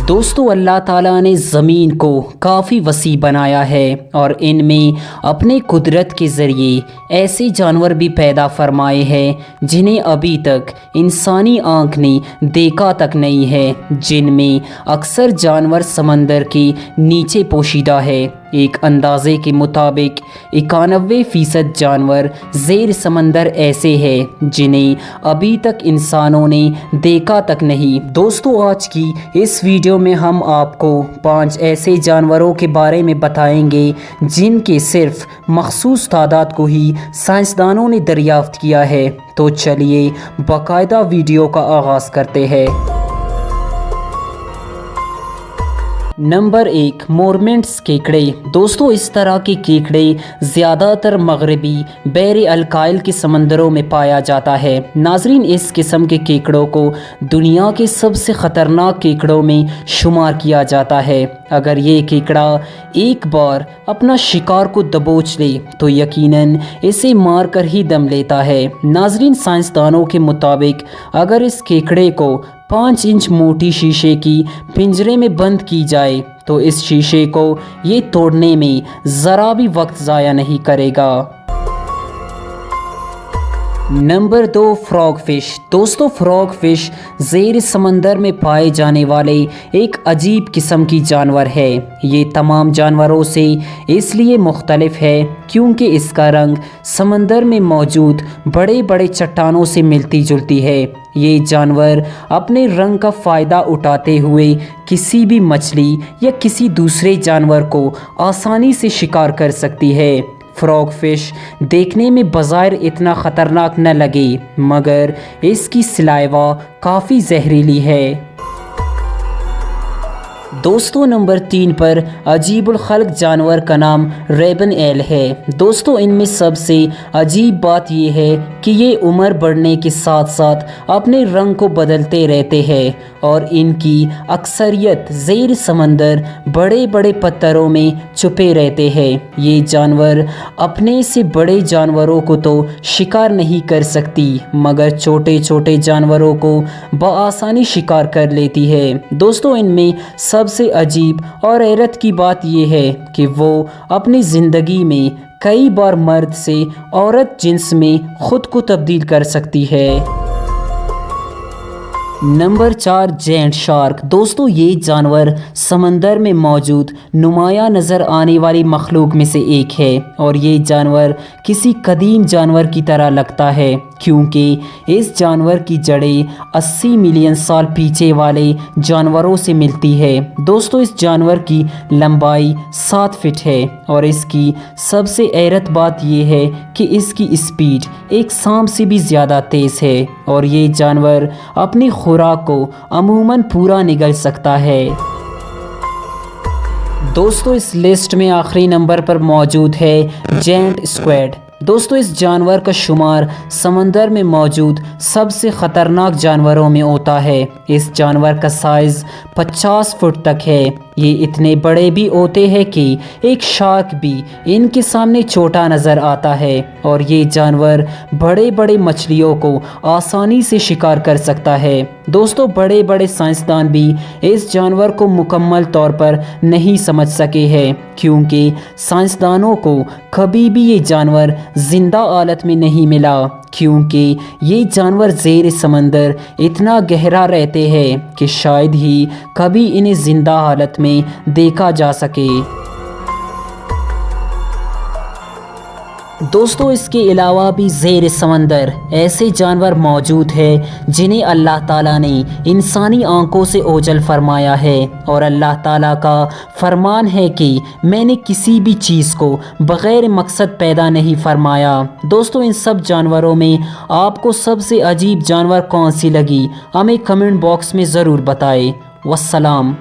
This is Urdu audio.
دوستو اللہ تعالیٰ نے زمین کو کافی وسیع بنایا ہے اور ان میں اپنے قدرت کے ذریعے ایسے جانور بھی پیدا فرمائے ہیں جنہیں ابھی تک انسانی آنکھ نے دیکھا تک نہیں ہے، جن میں اکثر جانور سمندر کے نیچے پوشیدہ ہے۔ ایک اندازے کے مطابق 91% جانور زیر سمندر ایسے ہیں جنہیں ابھی تک انسانوں نے دیکھا تک نہیں۔ دوستو آج کی اس ویڈیو میں ہم آپ کو 5 ایسے جانوروں کے بارے میں بتائیں گے جن کے صرف مخصوص تعداد کو ہی سائنسدانوں نے دریافت کیا ہے۔ تو چلیے باقاعدہ ویڈیو کا آغاز کرتے ہیں۔ نمبر 1، مورمنٹس کیکڑے۔ دوستو اس طرح کے کیکڑے زیادہ تر مغربی بحر الکاہل کے سمندروں میں پایا جاتا ہے۔ ناظرین، اس قسم کے کیکڑوں کو دنیا کے سب سے خطرناک کیکڑوں میں شمار کیا جاتا ہے۔ اگر یہ کیکڑا ایک بار اپنا شکار کو دبوچ لے تو یقیناً اسے مار کر ہی دم لیتا ہے۔ ناظرین، سائنسدانوں کے مطابق اگر اس کیکڑے کو 5 انچ موٹی شیشے کی پنجرے میں بند کی جائے تو اس شیشے کو یہ توڑنے میں ذرا بھی وقت ضائع نہیں کرے گا۔ Number 2، فراگ fish. دوستو فراگ فش زیر سمندر میں پائے جانے والے ایک عجیب قسم کی جانور ہے۔ یہ تمام جانوروں سے اس لیے مختلف ہے کیونکہ اس کا رنگ سمندر میں موجود بڑے بڑے چٹانوں سے ملتی جلتی ہے۔ یہ جانور اپنے رنگ کا فائدہ اٹھاتے ہوئے کسی بھی مچھلی یا کسی دوسرے جانور کو آسانی سے شکار کر سکتی ہے۔ فراگ فش دیکھنے میں بظاہر اتنا خطرناک نہ لگے مگر اس کی سلائیوا کافی زہریلی ہے۔ دوستو نمبر 3 پر عجیب الخلق جانور کا نام ریبن ایل ہے۔ دوستو ان میں سب سے عجیب بات یہ ہے کہ یہ عمر بڑھنے کے ساتھ ساتھ اپنے رنگ کو بدلتے رہتے ہیں اور ان کی اکثریت زیر سمندر بڑے بڑے پتھروں میں چھپے رہتے ہیں۔ یہ جانور اپنے سے بڑے جانوروں کو تو شکار نہیں کر سکتی مگر چھوٹے چھوٹے جانوروں کو بآسانی شکار کر لیتی ہے۔ دوستو ان میں سب سے عجیب اور حیرت کی بات یہ ہے کہ وہ اپنی زندگی میں کئی بار مرد سے عورت جنس میں خود کو تبدیل کر سکتی ہے۔ نمبر 4، جینٹ شارک۔ دوستو یہ جانور سمندر میں موجود نمایاں نظر آنے والی مخلوق میں سے ایک ہے اور یہ جانور کسی قدیم جانور کی طرح لگتا ہے کیونکہ اس جانور کی جڑیں 80 ملین سال پیچھے والے جانوروں سے ملتی ہے۔ دوستو اس جانور کی لمبائی 7 فٹ ہے اور اس کی سب سے حیرت بات یہ ہے کہ اس کی اسپیڈ ایک سانپ سے بھی زیادہ تیز ہے اور یہ جانور اپنی خوراک کو عموماً پورا نگل سکتا ہے۔ دوستو اس لسٹ میں آخری نمبر پر موجود ہے جینٹ اسکویڈ۔ دوستو اس جانور کا شمار سمندر میں موجود سب سے خطرناک جانوروں میں ہوتا ہے۔ اس جانور کا سائز 50 فٹ تک ہے۔ یہ اتنے بڑے بھی ہوتے ہیں کہ ایک شارک بھی ان کے سامنے چھوٹا نظر آتا ہے اور یہ جانور بڑے بڑے مچھلیوں کو آسانی سے شکار کر سکتا ہے۔ دوستو بڑے بڑے سائنسدان بھی اس جانور کو مکمل طور پر نہیں سمجھ سکے ہیں کیونکہ سائنسدانوں کو کبھی بھی یہ جانور زندہ حالت میں نہیں ملا کیونکہ یہ جانور زیر سمندر اتنا گہرا رہتے ہیں کہ شاید ہی کبھی انہیں زندہ حالت میں دیکھا جا سکے۔ دوستو اس کے علاوہ بھی زیر سمندر ایسے جانور موجود ہیں جنہیں اللہ تعالیٰ نے انسانی آنکھوں سے اوجھل فرمایا ہے اور اللہ تعالیٰ کا فرمان ہے کہ میں نے کسی بھی چیز کو بغیر مقصد پیدا نہیں فرمایا۔ دوستو ان سب جانوروں میں آپ کو سب سے عجیب جانور کون سی لگی ہمیں کمنٹ باکس میں ضرور بتائیں۔ والسلام۔